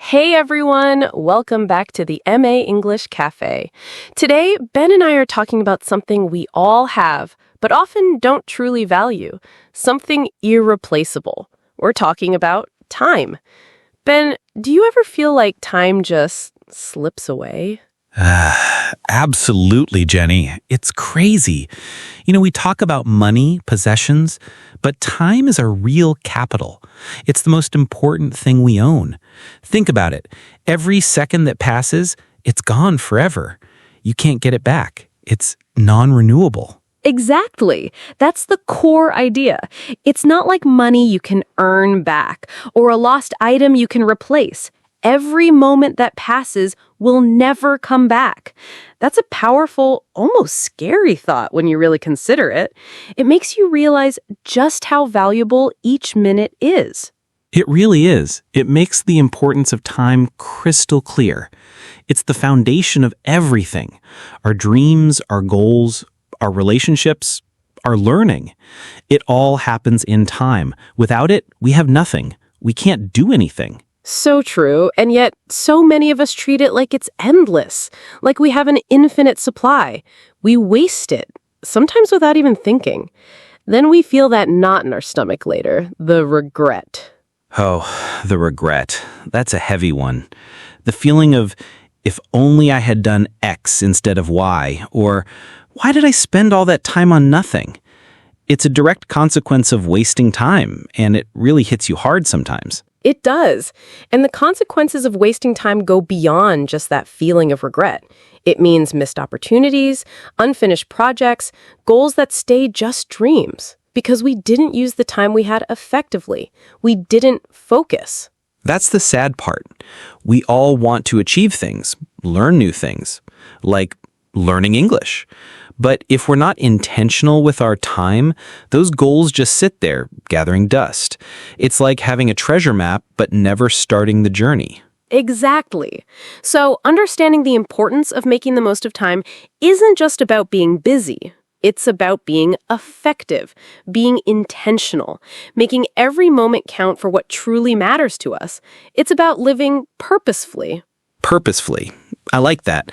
Hey everyone, welcome back to the MA English Cafe. Today, Ben and I are talking about something we all have, but often don't truly value, something irreplaceable. We're talking about time. Ben, do you ever feel like time just slips away? Absolutely, Jenny. It's crazy. We talk about money, possessions, but time is our real capital. It's the most important thing we own. Think about it. Every second that passes, it's gone forever. You can't get it back. It's non-renewable. Exactly. That's the core idea. It's not like money you can earn back or a lost item you can replace. Every moment that passes will never come back. That's a powerful, almost scary thought when you really consider it. It makes you realize just how valuable each minute is. It really is. It makes the importance of time crystal clear. It's the foundation of everything. Our dreams, our goals, our relationships, our learning. It all happens in time. Without it, we have nothing. We can't do anything. So true, and yet so many of us treat it like it's endless, like we have an infinite supply. We waste it, sometimes without even thinking. Then we feel that knot in our stomach later, the regret. Oh, the regret. That's a heavy one. The feeling of, if only I had done X instead of Y, or why did I spend all that time on nothing? It's a direct consequence of wasting time, and it really hits you hard sometimes. It does. And the consequences of wasting time go beyond just that feeling of regret. It means missed opportunities, unfinished projects, goals that stay just dreams. Because we didn't use the time we had effectively. We didn't focus. That's the sad part. We all want to achieve things, learn new things, like learning English. But if we're not intentional with our time, those goals just sit there, gathering dust. It's like having a treasure map, but never starting the journey. Exactly. So understanding the importance of making the most of time isn't just about being busy. It's about being effective, being intentional, making every moment count for what truly matters to us. It's about living purposefully. Purposefully. I like that.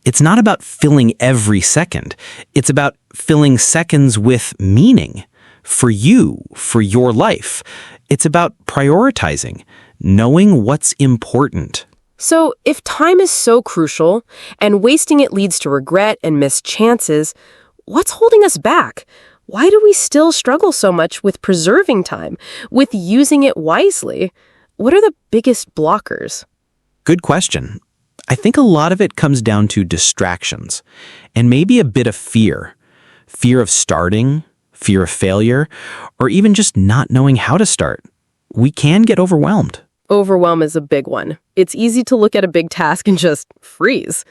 It's not about filling every second. It's about filling seconds with meaning for you, for your life. It's about prioritizing, knowing what's important. So if time is so crucial and wasting it leads to regret and missed chances, what's holding us back? Why do we still struggle so much with preserving time, with using it wisely? What are the biggest blockers? Good question. I think a lot of it comes down to distractions and maybe a bit of fear. Fear of starting, fear of failure, or even just not knowing how to start. We can get overwhelmed. Overwhelm is a big one. It's easy to look at a big task and just freeze.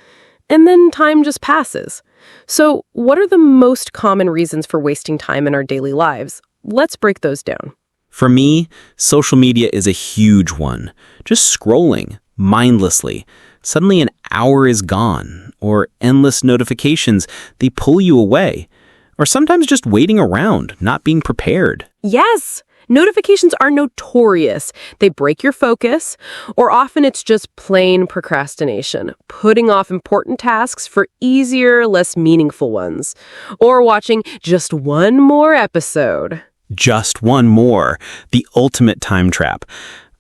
And then time just passes. So what are the most common reasons for wasting time in our daily lives? Let's break those down. For me, social media is a huge one. Just scrolling mindlessly. Suddenly an hour is gone, or endless notifications, they pull you away. Or sometimes just waiting around, not being prepared. Yes! Notifications are notorious. They break your focus, or often it's just plain procrastination, putting off important tasks for easier, less meaningful ones, or watching just one more episode. Just one more, the ultimate time trap.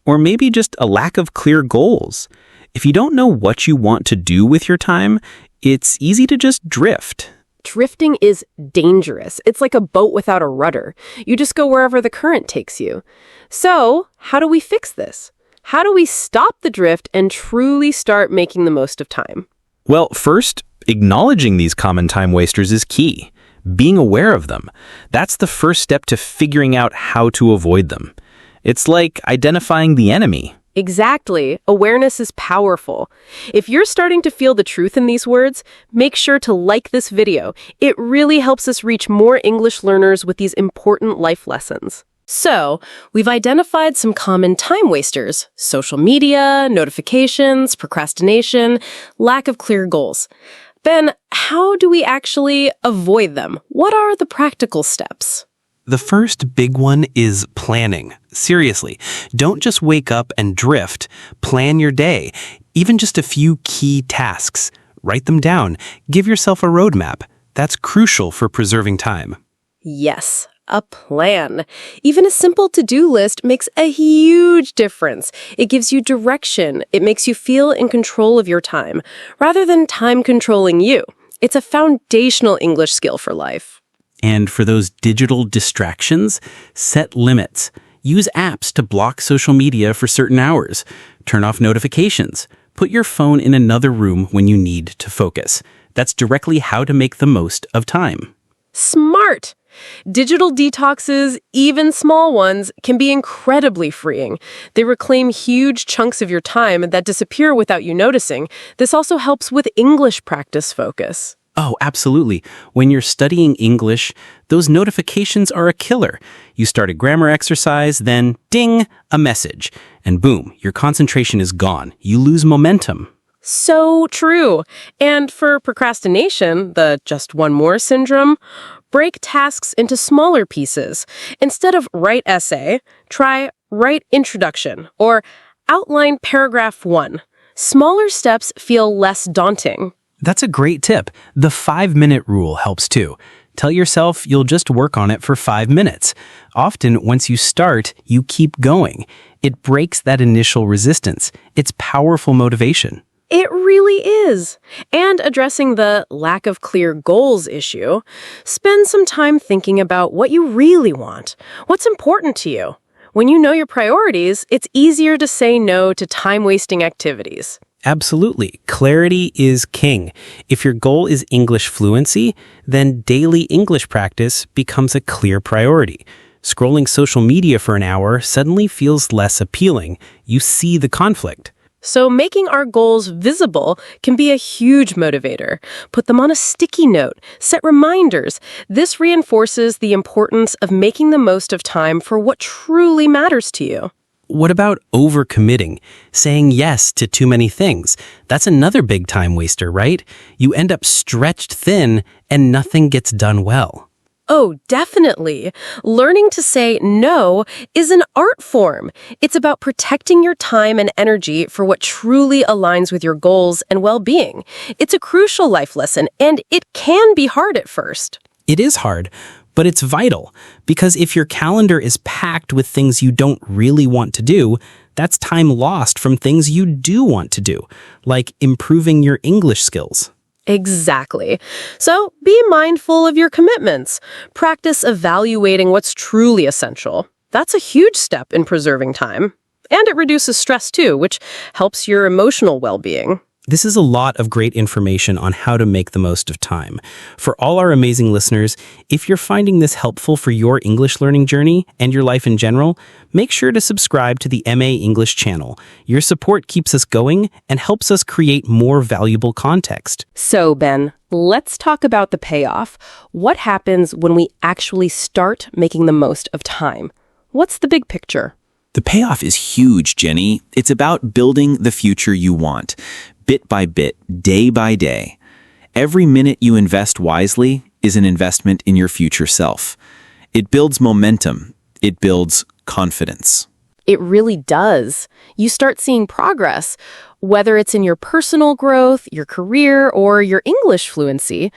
Or maybe just a lack of clear goals. If you don't know what you want to do with your time, it's easy to just drift. Drifting is dangerous. It's like a boat without a rudder. You just go wherever the current takes you. So, how do we fix this? How do we stop the drift and truly start making the most of time? Well, first, acknowledging these common time wasters is key. Being aware of them. That's the first step to figuring out how to avoid them. It's like identifying the enemy. Exactly. Awareness is powerful. If you're starting to feel the truth in these words, make sure to like this video. It really helps us reach more English learners with these important life lessons. So, we've identified some common time wasters: social media, notifications, procrastination, lack of clear goals. Ben, how do we actually avoid them? What are the practical steps? The first big one is planning. Seriously, don't just wake up and drift. Plan your day, even just a few key tasks. Write them down. Give yourself a roadmap. That's crucial for preserving time. Yes, a plan. Even a simple to-do list makes a huge difference. It gives you direction. It makes you feel in control of your time, rather than time controlling you. It's a foundational English skill for life. And for those digital distractions, set limits. Use apps to block social media for certain hours. Turn off notifications. Put your phone in another room when you need to focus. That's directly how to make the most of time. Smart! Digital detoxes, even small ones, can be incredibly freeing. They reclaim huge chunks of your time that disappear without you noticing. This also helps with English practice focus. Oh, absolutely. When you're studying English, those notifications are a killer. You start a grammar exercise, then ding, a message. And boom, your concentration is gone. You lose momentum. So true. And for procrastination, the just one more syndrome, break tasks into smaller pieces. Instead of write essay, try write introduction or outline paragraph 1. Smaller steps feel less daunting. That's a great tip. The 5-minute rule helps too. Tell yourself you'll just work on it for 5 minutes. Often, once you start, you keep going. It breaks that initial resistance. It's powerful motivation. It really is. And addressing the lack of clear goals issue, spend some time thinking about what you really want. What's important to you? When you know your priorities, it's easier to say no to time-wasting activities. Absolutely. Clarity is king. If your goal is English fluency, then daily English practice becomes a clear priority. Scrolling social media for an hour suddenly feels less appealing. You see the conflict. So making our goals visible can be a huge motivator. Put them on a sticky note. Set reminders. This reinforces the importance of making the most of time for what truly matters to you. What about overcommitting? Saying yes to too many things. That's another big time waster, right? You end up stretched thin and nothing gets done well. Oh, definitely. Learning to say no is an art form. It's about protecting your time and energy for what truly aligns with your goals and well-being. It's a crucial life lesson, and it can be hard at first. It is hard, but it's vital, because if your calendar is packed with things you don't really want to do, that's time lost from things you do want to do, like improving your English skills. Exactly. So be mindful of your commitments. Practice evaluating what's truly essential. That's a huge step in preserving time. And it reduces stress too, which helps your emotional well-being. This is a lot of great information on how to make the most of time. For all our amazing listeners, if you're finding this helpful for your English learning journey and your life in general, make sure to subscribe to the MA English channel. Your support keeps us going and helps us create more valuable context. So, Ben, let's talk about the payoff. What happens when we actually start making the most of time? What's the big picture? The payoff is huge, Jenny. It's about building the future you want, bit by bit, day by day. Every minute you invest wisely is an investment in your future self. It builds momentum. It builds confidence. It really does. You start seeing progress, whether it's in your personal growth, your career, or your English fluency.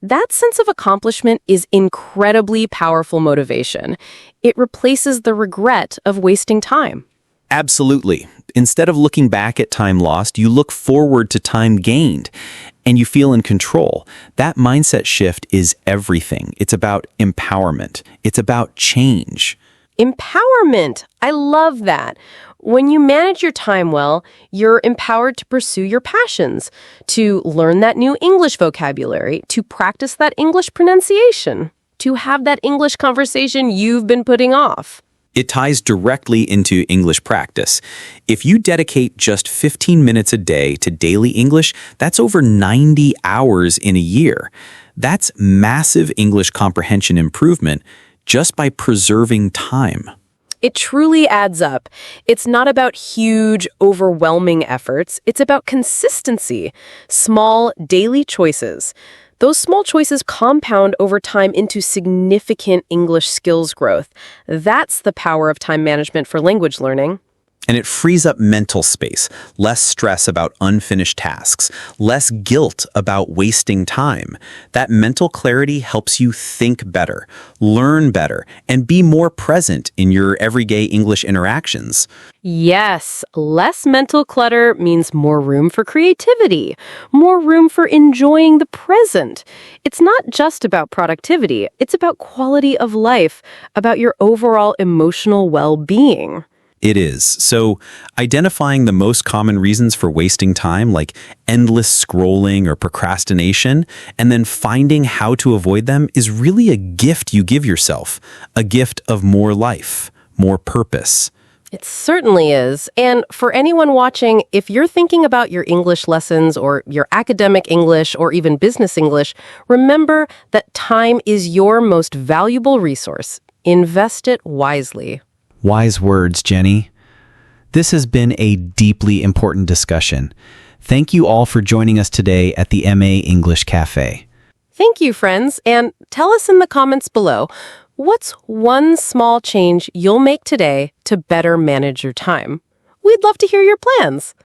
That sense of accomplishment is incredibly powerful motivation. It replaces the regret of wasting time. Absolutely. Instead of looking back at time lost, you look forward to time gained, and you feel in control. That mindset shift is everything. It's about empowerment. It's about change. Empowerment. I love that. When you manage your time well, you're empowered to pursue your passions, to learn that new English vocabulary, to practice that English pronunciation, to have that English conversation you've been putting off. It ties directly into English practice. If you dedicate just 15 minutes a day to daily English, that's over 90 hours in a year. That's massive English comprehension improvement just by preserving time. It truly adds up. It's not about huge, overwhelming efforts. It's about consistency, small, daily choices. Those small choices compound over time into significant English skills growth. That's the power of time management for language learning. And it frees up mental space, less stress about unfinished tasks, less guilt about wasting time. That mental clarity helps you think better, learn better, and be more present in your everyday English interactions. Yes, less mental clutter means more room for creativity, more room for enjoying the present. It's not just about productivity, it's about quality of life, about your overall emotional well-being. It is. So, identifying the most common reasons for wasting time, like endless scrolling or procrastination, and then finding how to avoid them is really a gift you give yourself, a gift of more life, more purpose. It certainly is. And for anyone watching, if you're thinking about your English lessons or your academic English or even business English, remember that time is your most valuable resource. Invest it wisely. Wise words, Jenny. This has been a deeply important discussion. Thank you all for joining us today at the MA English Cafe. Thank you, friends. And tell us in the comments below, what's one small change you'll make today to better manage your time? We'd love to hear your plans.